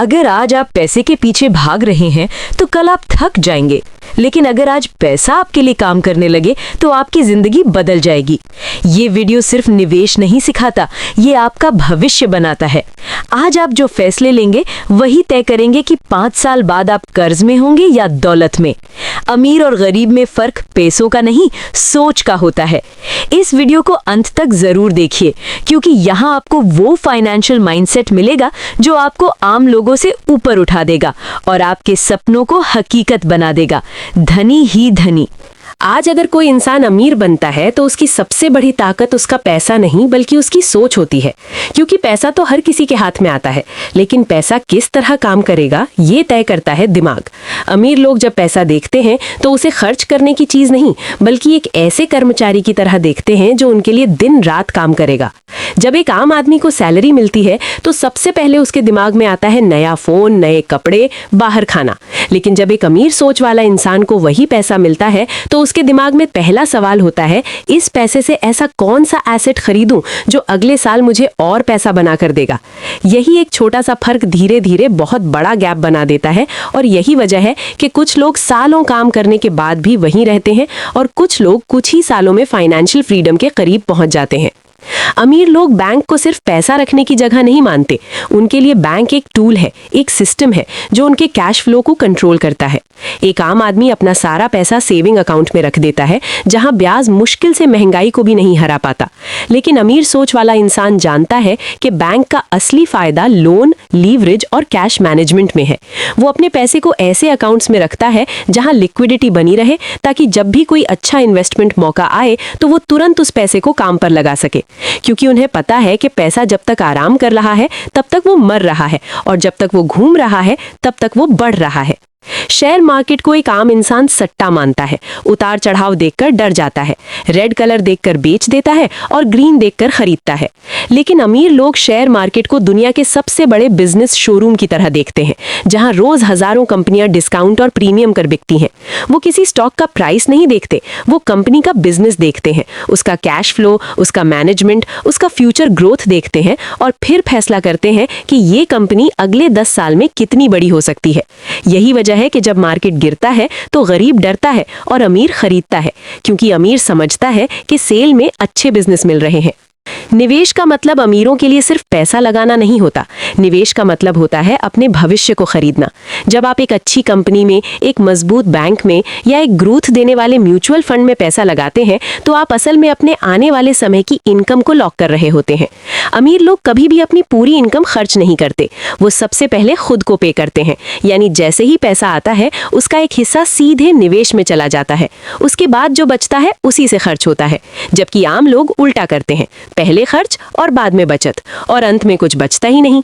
अगर आज आप पैसे के पीछे भाग रहे हैं तो कल आप थक जाएंगे, लेकिन अगर आज पैसा आपके लिए काम करने लगे तो आपकी जिंदगी बदल जाएगी। ये वीडियो सिर्फ निवेश नहीं सिखाता, ये आपका भविष्य बनाता है। आज आप जो फैसले लेंगे वही तय करेंगे कि 5 साल बाद आप कर्ज में होंगे या दौलत में। अमीर और गरीब में फर्क पैसों का नहीं, सोच का होता है। इस वीडियो को अंत तक जरूर देखिए, क्योंकि यहाँ आपको वो फाइनेंशियल माइंडसेट मिलेगा जो आपको आम लोगों से ऊपर उठा देगा और आपके सपनों को हकीकत बना देगा। धनी ही धनी। आज अगर कोई इंसान अमीर बनता है तो उसकी सबसे बड़ी ताकत उसका पैसा नहीं बल्कि उसकी सोच होती है। क्योंकि पैसा तो हर किसी के हाथ में आता है, लेकिन पैसा किस तरह काम करेगा ये तय करता है दिमाग। अमीर लोग जब पैसा देखते हैं तो उसे खर्च करने की चीज नहीं बल्कि एक ऐसे कर्मचारी की तरह देखते हैं जो उनके लिए दिन रात काम करेगा। जब एक आम आदमी को सैलरी मिलती है तो सबसे पहले उसके दिमाग में आता है नया फोन, नए कपड़े, बाहर खाना। लेकिन जब एक अमीर सोच वाला इंसान को वही पैसा मिलता है तो उसके दिमाग में पहला सवाल होता है, इस पैसे से ऐसा कौन सा एसेट खरीदूं जो अगले साल मुझे और पैसा बना कर देगा। यही एक छोटा सा फर्क धीरे धीरे बहुत बड़ा गैप बना देता है, और यही वजह है कि कुछ लोग सालों काम करने के बाद भी वहीं रहते हैं और कुछ लोग कुछ ही सालों में फाइनेंशियल फ्रीडम के करीब पहुंच जाते हैं। अमीर लोग बैंक को सिर्फ पैसा रखने की जगह नहीं मानते। उनके लिए बैंक एक टूल है, एक सिस्टम है जो उनके कैश फ्लो को कंट्रोल करता है। एक आम आदमी अपना सारा पैसा सेविंग अकाउंट में रख देता है, जहां ब्याज मुश्किल से महंगाई को भी नहीं हरा पाता। लेकिन अमीर सोच वाला इंसान जानता है कि बैंक का असली फायदा लोन, लीवरेज और कैश मैनेजमेंट में है। वो अपने पैसे को ऐसे अकाउंट्स में रखता है जहां लिक्विडिटी बनी रहे, ताकि जब भी कोई अच्छा इन्वेस्टमेंट मौका आए तो वो तुरंत उस पैसे को काम पर लगा सके। क्योंकि उन्हें पता है कि पैसा जब तक आराम कर रहा है तब तक वो मर रहा है, और जब तक वो घूम रहा है तब तक वो बढ़ रहा है। शेयर मार्केट को एक आम इंसान सट्टा मानता है। उतार चढ़ाव देखकर डर जाता है, रेड कलर देखकर बेच देता है और ग्रीन देखकर खरीदता है। लेकिन अमीर लोग शेयर मार्केट को दुनिया के सबसे बड़े बिजनेस शोरूम की तरह देखते हैं, जहां रोज हजारों कंपनियां डिस्काउंट और प्रीमियम कर बिकती हैं। वो किसी स्टॉक का प्राइस नहीं देखते, वो कंपनी का बिजनेस देखते हैं, उसका कैश फ्लो, उसका मैनेजमेंट, उसका फ्यूचर ग्रोथ देखते हैं और फिर फैसला करते हैं कि ये कंपनी अगले 10 साल में कितनी बड़ी हो सकती है। यही वजह है कि जब मार्केट गिरता है तो गरीब डरता है और अमीर खरीदता है, क्योंकि अमीर समझता है कि सेल में अच्छे बिजनेस मिल रहे हैं। निवेश का मतलब अमीरों के लिए सिर्फ पैसा लगाना नहीं होता। निवेश का मतलब होता है अपने भविष्य को खरीदना। जब आप एक अच्छी कंपनी में, एक मजबूत बैंक में या एक ग्रोथ देने वाले म्यूचुअल फंड में पैसा लगाते हैं तो आप असल में अपने आने वाले समय की इनकम को लॉक कर रहे होते हैं। अमीर लोग कभी भी अपनी पूरी इनकम खर्च नहीं करते, वो सबसे पहले खुद को पे करते हैं। यानी जैसे ही पैसा आता है उसका एक हिस्सा सीधे निवेश में चला जाता है, उसके बाद जो बचता है उसी से खर्च होता है। जबकि आम लोग उल्टा करते हैं, पहले खर्च और बाद में बचत, और अंत में कुछ बचता ही नहीं।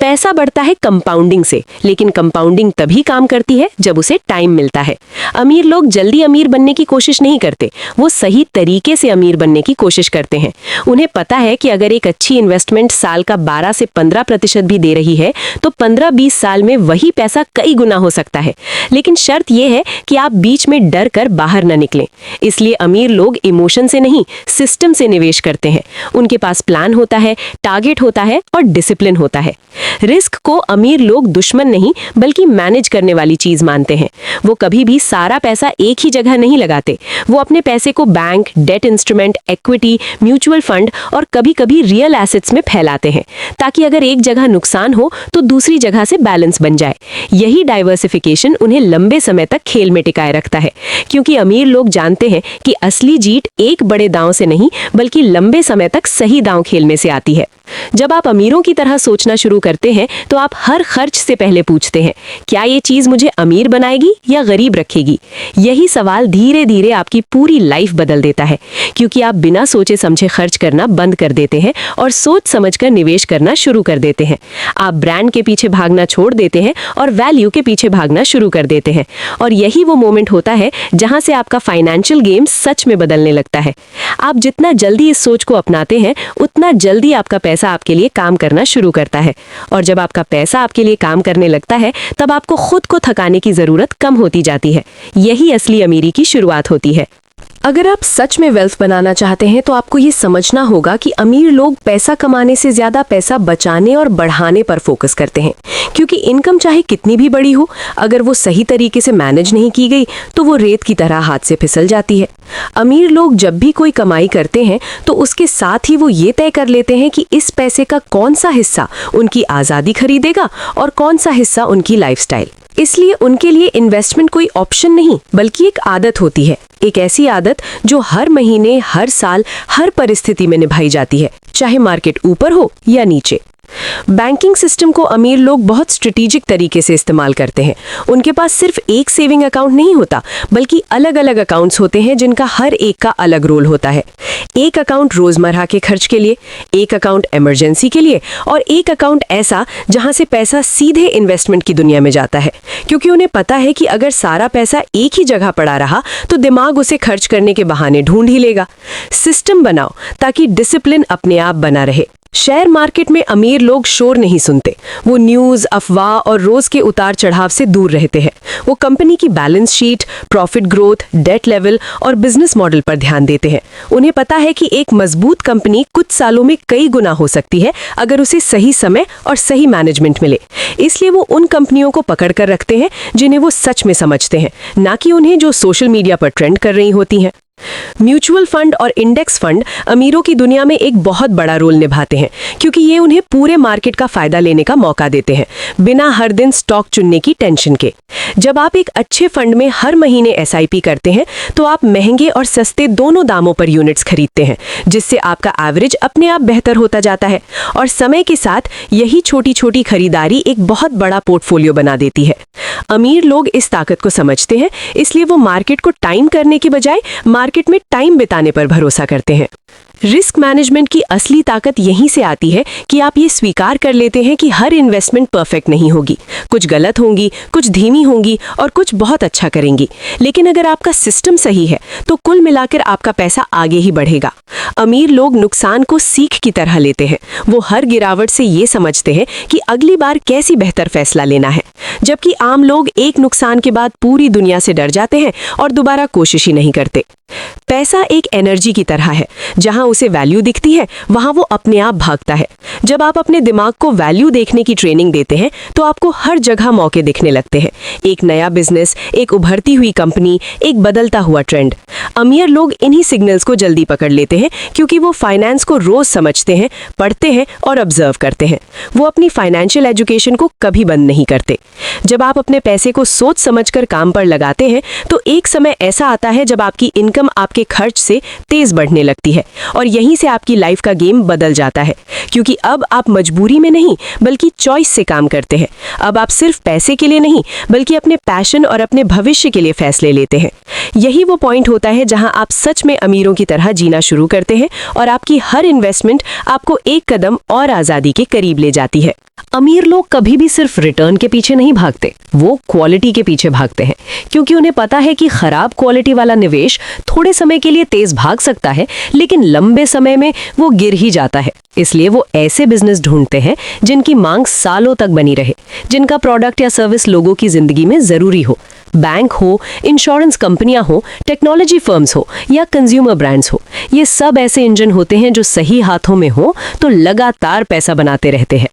पैसा बढ़ता है कंपाउंडिंग से, लेकिन कंपाउंडिंग तभी काम करती है जब उसे टाइम मिलता है। अमीर लोग जल्दी अमीर बनने की कोशिश नहीं करते, वो सही तरीके से अमीर बनने की कोशिश करते हैं। उन्हें पता है कि अगर एक अच्छी इन्वेस्टमेंट साल का 12 से 15% भी दे रही है तो 15-20 साल में वही पैसा कई गुना हो सकता है। लेकिन शर्त यह है कि आप बीच में डर कर बाहर न निकलें। इसलिए अमीर लोग इमोशन से नहीं, सिस्टम से निवेश करते हैं। उनके पास प्लान होता है, टारगेट होता है और डिसिप्लिन होता है। रिस्क को अमीर लोग दुश्मन नहीं बल्कि मैनेज करने वाली चीज मानते हैं। वो कभी भी सारा पैसा एक ही जगह नहीं लगाते। वो अपने पैसे को bank, debt instrument, equity, mutual fund और कभी-कभी रियल एसेट्स में फैलाते हैं, ताकि अगर एक जगह नुकसान हो तो दूसरी जगह से बैलेंस बन जाए। यही डाइवर्सिफिकेशन उन्हें लंबे समय तक खेल में टिकाए रखता है, क्योंकि अमीर लोग जानते हैं कि असली जीत एक बड़े दांव से नहीं बल्कि लंबे समय तक सही दांव खेलने से आती है। जब आप अमीरों की तरह सोचना शुरू करते हैं तो आप हर खर्च से पहले पूछते हैं, क्या ये चीज मुझे अमीर बनाएगी या गरीब रखेगी। यही सवाल धीरे धीरे आपकी पूरी लाइफ बदल देता है, क्योंकि आप बिना सोचे समझे खर्च करना बंद कर देते हैं और सोच समझकर निवेश करना शुरू कर देते हैं। आप ब्रांड के पीछे भागना छोड़ देते हैं और वैल्यू के पीछे भागना शुरू कर देते हैं। और यही वो मोमेंट होता है जहां से आपका फाइनेंशियल गेम सच में बदलने लगता है। आप जितना जल्दी इस सोच को अपनाते हैं उतना जल्दी आपका पैसा आपके लिए काम करना शुरू करता है, और जब आपका पैसा आपके लिए काम करने लगता है तब आपको खुद को थकाने की जरूरत कम होती जाती है। यही असली अमीरी की शुरुआत होती है। अगर आप सच में वेल्थ बनाना चाहते हैं तो आपको ये समझना होगा कि अमीर लोग पैसा कमाने से ज्यादा पैसा बचाने और बढ़ाने पर फोकस करते हैं, क्योंकि इनकम चाहे कितनी भी बड़ी हो, अगर वो सही तरीके से मैनेज नहीं की गई तो वो रेत की तरह हाथ से फिसल जाती है। अमीर लोग जब भी कोई कमाई करते हैं तो उसके साथ ही वो ये तय कर लेते हैं कि इस पैसे का कौन सा हिस्सा उनकी आज़ादी खरीदेगा और कौन सा हिस्सा उनकी लाइफस्टाइल। इसलिए उनके लिए इन्वेस्टमेंट कोई ऑप्शन नहीं बल्कि एक आदत होती है, एक ऐसी आदत जो हर महीने, हर साल, हर परिस्थिति में निभाई जाती है, चाहे मार्केट ऊपर हो या नीचे। बैंकिंग सिस्टम को अमीर लोग बहुत स्ट्रेटेजिक तरीके से इस्तेमाल करते हैं। उनके पास सिर्फ एक सेविंग अकाउंट नहीं होता, बल्कि अलग अलग अकाउंट्स होते हैं जिनका हर एक का अलग रोल होता है। एक अकाउंट रोजमर्रा के खर्च के लिए, एक अकाउंट इमरजेंसी के लिए और एक अकाउंट ऐसा जहां से पैसा सीधे इन्वेस्टमेंट की दुनिया में जाता है, क्योंकि उन्हें पता है कि अगर सारा पैसा एक ही जगह पड़ा रहा तो दिमाग उसे खर्च करने के बहाने ढूंढ ही लेगा। सिस्टम बनाओ ताकि डिसिप्लिन अपने आप बना रहे। शेयर मार्केट में अमीर लोग शोर नहीं सुनते, वो न्यूज़, अफवाह और रोज के उतार चढ़ाव से दूर रहते हैं। वो कंपनी की balance sheet, profit growth, debt level और बिजनेस मॉडल पर ध्यान देते हैं। उन्हें पता है कि एक मजबूत कंपनी कुछ सालों में कई गुना हो सकती है अगर उसे सही समय और सही मैनेजमेंट मिले। इसलिए वो उन कंपनियों को पकड़ कर रखते हैं जिन्हें वो सच में समझते हैं, ना कि उन्हें जो सोशल मीडिया पर ट्रेंड कर रही होती हैं। म्यूचुअल फंड और इंडेक्स फंड अमीरों की दुनिया में एक बहुत बड़ा रोल निभाते हैं, क्योंकि ये उन्हें पूरे मार्केट का फायदा लेने का मौका देते हैं, बिना हर दिन स्टॉक चुनने की टेंशन के। जब आप एक अच्छे फंड में हर महीने एसआईपी करते हैं तो आप महंगे और सस्ते दोनों दामों पर यूनिट्स खरीदते हैं, जिससे आपका एवरेज अपने आप बेहतर होता जाता है और समय के साथ यही छोटी छोटी खरीदारी एक बहुत बड़ा पोर्टफोलियो बना देती है। अमीर लोग इस ताकत को समझते हैं, इसलिए वो मार्केट को टाइम करने के बजाय मार्केट में टाइम बिताने पर भरोसा करते हैं। रिस्क मैनेजमेंट की असली ताकत यहीं से आती है कि आप ये स्वीकार कर लेते हैं कि हर इन्वेस्टमेंट परफेक्ट नहीं होगी, कुछ गलत होंगी, कुछ धीमी होंगी और कुछ बहुत अच्छा करेंगी। लेकिन अगर आपका सिस्टम सही है तो कुल मिलाकर आपका पैसा आगे ही बढ़ेगा। अमीर लोग नुकसान को सीख की तरह लेते हैं। वो हर गिरावट से ये समझते हैं कि अगली बार कैसी बेहतर फैसला लेना है, जबकि आम लोग एक नुकसान के बाद पूरी दुनिया से डर जाते हैं और दोबारा कोशिश ही नहीं करते। पैसा एक एनर्जी की तरह है, जहां उसे वैल्यू दिखती है वहां वो अपने आप भागता है। जब आप अपने दिमाग को वैल्यू देखने की ट्रेनिंग देते हैं तो आपको हर जगह मौके दिखने लगते हैं, एक नया बिजनेस, एक उभरती हुई कंपनी, एक बदलता हुआ ट्रेंड। अमीर लोग इन्हीं सिग्नल्स को जल्दी पकड़ लेते हैं, क्योंकि वो फाइनेंस को रोज समझते हैं, पढ़ते हैं और ऑब्जर्व करते हैं। वो अपनी फाइनेंशियल एजुकेशन को कभी बंद नहीं करते। जब आप अपने पैसे को सोच समझकर काम पर लगाते हैं तो एक समय ऐसा आता है जब आपकी इनकम आपके खर्च से तेज बढ़ने लगती है और यहीं से आपकी लाइफ का गेम बदल जाता है, क्योंकि अब आप मजबूरी में नहीं बल्कि चॉइस से काम करते हैं। अब आप सिर्फ पैसे के लिए नहीं बल्कि अपने पैशन और अपने भविष्य के लिए फैसले लेते हैं। यही वो पॉइंट होता है जहां आप सच में अमीरों की तरह जीना शुरू करते हैं और आपकी हर इन्वेस्टमेंट आपको एक कदम और आज़ादी के करीब ले जाती है। अमीर लोग कभी भी सिर्फ रिटर्न के पीछे नहीं भागते, वो क्वालिटी के पीछे भागते हैं, क्योंकि उन्हें पता है कि खराब क्वालिटी वाला निवेश थोड़े समय के लिए तेज भाग सकता है, लेकिन लंबे समय में वो गिर ही जाता है। इसलिए वो ऐसे बिजनेस ढूंढते हैं जिनकी मांग सालों तक बनी रहे, जिनका प्रोडक्ट या सर्विस लोगों की जिंदगी में जरूरी हो। बैंक हो, इंश्योरेंस कंपनियां हो, टेक्नोलॉजी फर्म्स हो या कंज्यूमर ब्रांड्स हो, ये सब ऐसे इंजन होते हैं जो सही हाथों में हो तो लगातार पैसा बनाते रहते हैं।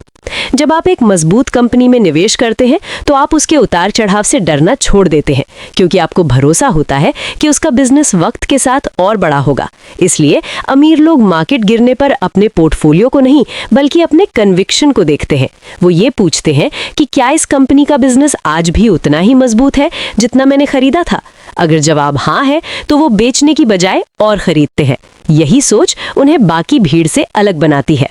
जब आप एक मजबूत कंपनी में निवेश करते हैं तो आप उसके उतार चढ़ाव से डरना छोड़ देते हैं, क्योंकि आपको भरोसा होता है कि उसका बिजनेस वक्त के साथ और बड़ा होगा। इसलिए अमीर लोग मार्केट गिरने पर अपने पोर्टफोलियो को नहीं बल्कि अपने कन्विक्शन को देखते हैं। वो ये पूछते हैं कि क्या इस कंपनी का बिजनेस आज भी उतना ही मजबूत है जितना मैंने खरीदा था। अगर जवाब हाँ है तो वो बेचने की बजाय और खरीदते हैं। यही सोच उन्हें बाकी भीड़ से अलग बनाती है।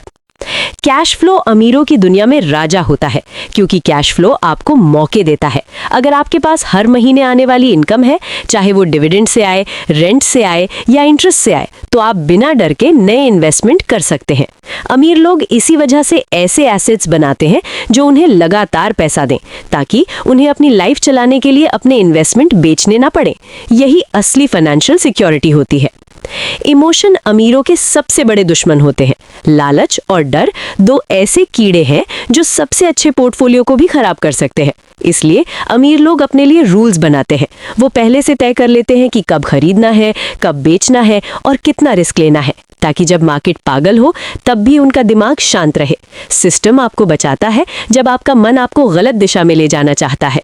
कैश फ्लो अमीरों की दुनिया में राजा होता है, क्योंकि कैश फ्लो आपको मौके देता है। अगर आपके पास हर महीने आने वाली इनकम है, चाहे वो डिविडेंड से आए, रेंट से आए या इंटरेस्ट से आए, तो आप बिना डर के नए इन्वेस्टमेंट कर सकते हैं। अमीर लोग इसी वजह से ऐसे एसेट्स बनाते हैं जो उन्हें लगातार पैसा दें, ताकि उन्हें अपनी लाइफ चलाने के लिए अपने इन्वेस्टमेंट बेचने ना पड़े। यही असली फाइनेंशियल सिक्योरिटी होती है। इमोशन अमीरों के सबसे बड़े दुश्मन होते हैं। लालच और डर दो ऐसे कीड़े हैं जो सबसे अच्छे पोर्टफोलियो को भी खराब कर सकते हैं। इसलिए अमीर लोग अपने लिए रूल्स बनाते हैं। वो पहले से तय कर लेते हैं कि कब खरीदना है, कब बेचना है और कितना रिस्क लेना है, ताकि जब मार्केट पागल हो तब भी उनका दिमाग शांत रहे। सिस्टम आपको बचाता है जब आपका मन आपको गलत दिशा में ले जाना चाहता है।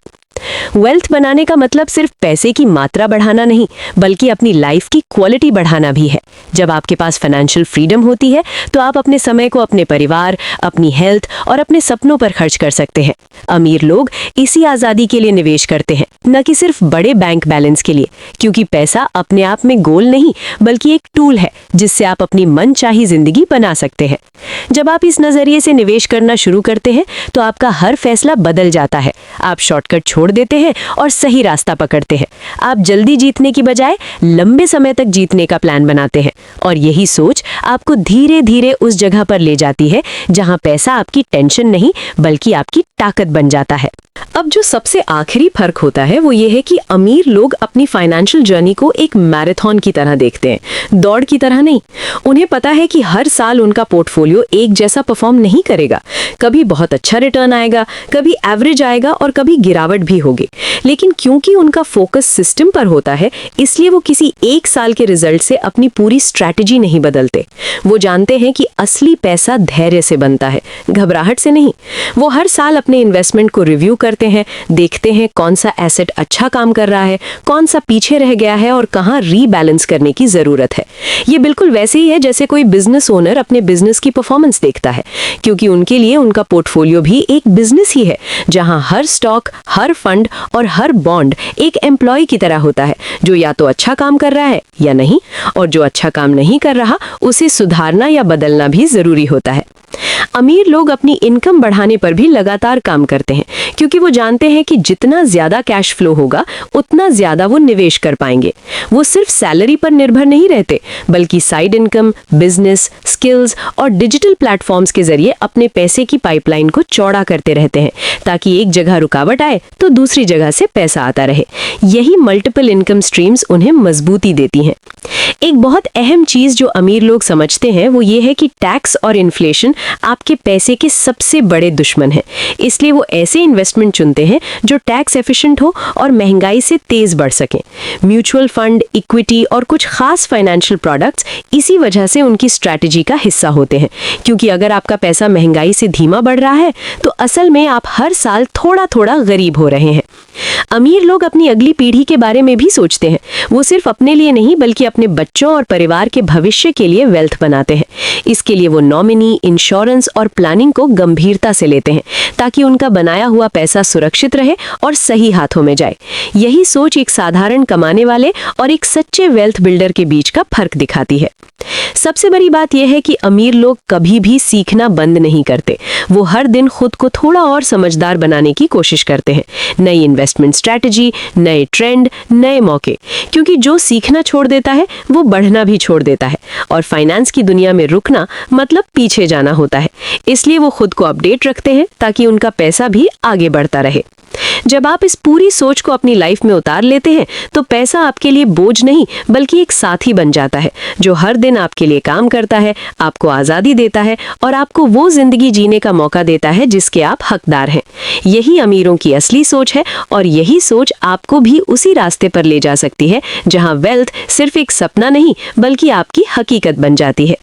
वेल्थ बनाने का मतलब सिर्फ पैसे की मात्रा बढ़ाना नहीं, बल्कि अपनी लाइफ की क्वालिटी बढ़ाना भी है। जब आपके पास फाइनेंशियल फ्रीडम होती है तो आप अपने समय को अपने परिवार, अपनी हेल्थ और अपने सपनों पर खर्च कर सकते हैं। अमीर लोग इसी आज़ादी के लिए निवेश करते हैं, न कि सिर्फ बड़े बैंक बैलेंस के लिए, क्योंकि पैसा अपने आप में गोल नहीं बल्कि एक टूल है जिससे आप अपनी मनचाही जिंदगी बना सकते हैं। जब आप इस नजरिए से निवेश करना शुरू करते हैं तो आपका हर फैसला बदल जाता है। आप शॉर्टकट छोड़ देते हैं और सही रास्ता पकड़ते हैं। आप जल्दी जीतने की बजाय लंबे समय तक जीतने का प्लान बनाते हैं, और यही सोच आपको धीरे धीरे उस जगह पर ले जाती है जहां पैसा आपकी टेंशन नहीं बल्कि आपकी ताकत बन जाता है। अब जो सबसे आखिरी फर्क होता है वो ये है कि अमीर लोग अपनी फाइनेंशियल जर्नी को एक मैराथन की तरह देखते हैं, दौड़ की तरह नहीं। उन्हें पता है कि हर साल उनका पोर्टफोलियो एक जैसा परफॉर्म नहीं करेगा। कभी बहुत अच्छा रिटर्न आएगा, कभी एवरेज आएगा और कभी गिरावट भी होगी। लेकिन क्योंकि उनका फोकस सिस्टम पर होता है, इसलिए वो किसी एक साल के रिजल्ट से अपनी पूरी स्ट्रैटेजी नहीं बदलते। वो जानते हैं कि असली पैसा धैर्य से बनता है, घबराहट से नहीं। वो हर साल अपने इन्वेस्टमेंट को रिव्यू करते हैं, देखते हैं कौन सा एसेट अच्छा काम कर रहा है, कौन सा पीछे रह गया है और कहाँ रीबैलेंस करने की जरूरत है। ये बिल्कुल वैसे ही है जैसे कोई बिजनेस ओनर अपने बिजनेस की परफॉर्मेंस देखता है, क्योंकि उनके लिए उनका पोर्टफोलियो भी एक बिजनेस ही है, जहां हर स्टॉक, हर फंड और हर बॉन्ड एक एम्प्लॉय की तरह होता है, जो या तो अच्छा काम कर रहा है या नहीं, और जो अच्छा काम नहीं कर रहा उसे सुधारना या बदलना भी जरूरी होता है। अमीर लोग अपनी इनकम बढ़ाने पर भी लगातार काम करते हैं, क्योंकि वो जानते हैं कि जितना ज्यादा कैश फ्लो होगा उतना ज्यादा वो निवेश कर पाएंगे। वो सिर्फ सैलरी पर निर्भर नहीं रहते, बल्कि साइड इनकम, बिजनेस, स्किल्स और डिजिटल प्लेटफॉर्म्स के जरिए अपने पैसे की पाइपलाइन को चौड़ा करते रहते हैं, ताकि एक जगह रुकावट आए तो दूसरी जगह से पैसा आता रहे। यही मल्टीपल इनकम स्ट्रीम्स उन्हें मजबूती देती हैं। एक बहुत अहम चीज जो अमीर लोग समझते हैं वो ये है कि टैक्स और इन्फ्लेशन आपके पैसे के सबसे बड़े दुश्मन हैं। इसलिए वो ऐसे इन्वेस्टमेंट चुनते हैं जो टैक्स एफिशिएंट हो और महंगाई से तेज बढ़ सकें। म्यूचुअल फंड, इक्विटी और कुछ खास फाइनेंशियल प्रोडक्ट्स इसी वजह से उनकी स्ट्रैटेजी का हिस्सा होते हैं, क्योंकि अगर आपका पैसा महंगाई से धीमा बढ़ रहा है तो असल में आप हर साल थोड़ा थोड़ा गरीब हो रहे हैं। अमीर लोग अपनी अगली पीढ़ी के बारे में भी सोचते हैं। वो सिर्फ अपने लिए नहीं बल्कि अपने बच्चों और परिवार के भविष्य के लिए वेल्थ बनाते हैं। इसके लिए वो नॉमिनी, इंश्योरेंस और प्लानिंग को गंभीरता से लेते हैं, ताकि उनका बनाया हुआ पैसा सुरक्षित रहे और सही हाथों में जाए। यही सोच एक साधारण कमाने वाले और एक सच्चे वेल्थ बिल्डर के बीच का फर्क दिखाती है। सबसे बड़ी बात यह है कि अमीर लोग कभी भी सीखना बंद नहीं करते। वो हर दिन खुद को थोड़ा और समझदार बनाने की कोशिश करते हैं। नई इन्वेस्टमेंट स्ट्रैटेजी, नए ट्रेंड, नए मौके, क्योंकि जो सीखना छोड़ देता है वो बढ़ना भी छोड़ देता है, और फाइनेंस की दुनिया में रुकना मतलब पीछे जाना होता है। इसलिए वो खुद को अपडेट रखते हैं ताकि उनका पैसा भी आगे बढ़ता रहे। जब आप इस पूरी सोच को अपनी लाइफ में उतार लेते हैं तो पैसा आपके लिए बोझ नहीं बल्कि एक साथी बन जाता है, जो हर दिन आपके लिए काम करता है, आपको आज़ादी देता है और आपको वो जिंदगी जीने का मौका देता है जिसके आप हकदार हैं। यही अमीरों की असली सोच है, और यही सोच आपको भी उसी रास्ते पर ले जा सकती है जहां वेल्थ सिर्फ एक सपना नहीं बल्कि आपकी हकीकत बन जाती है।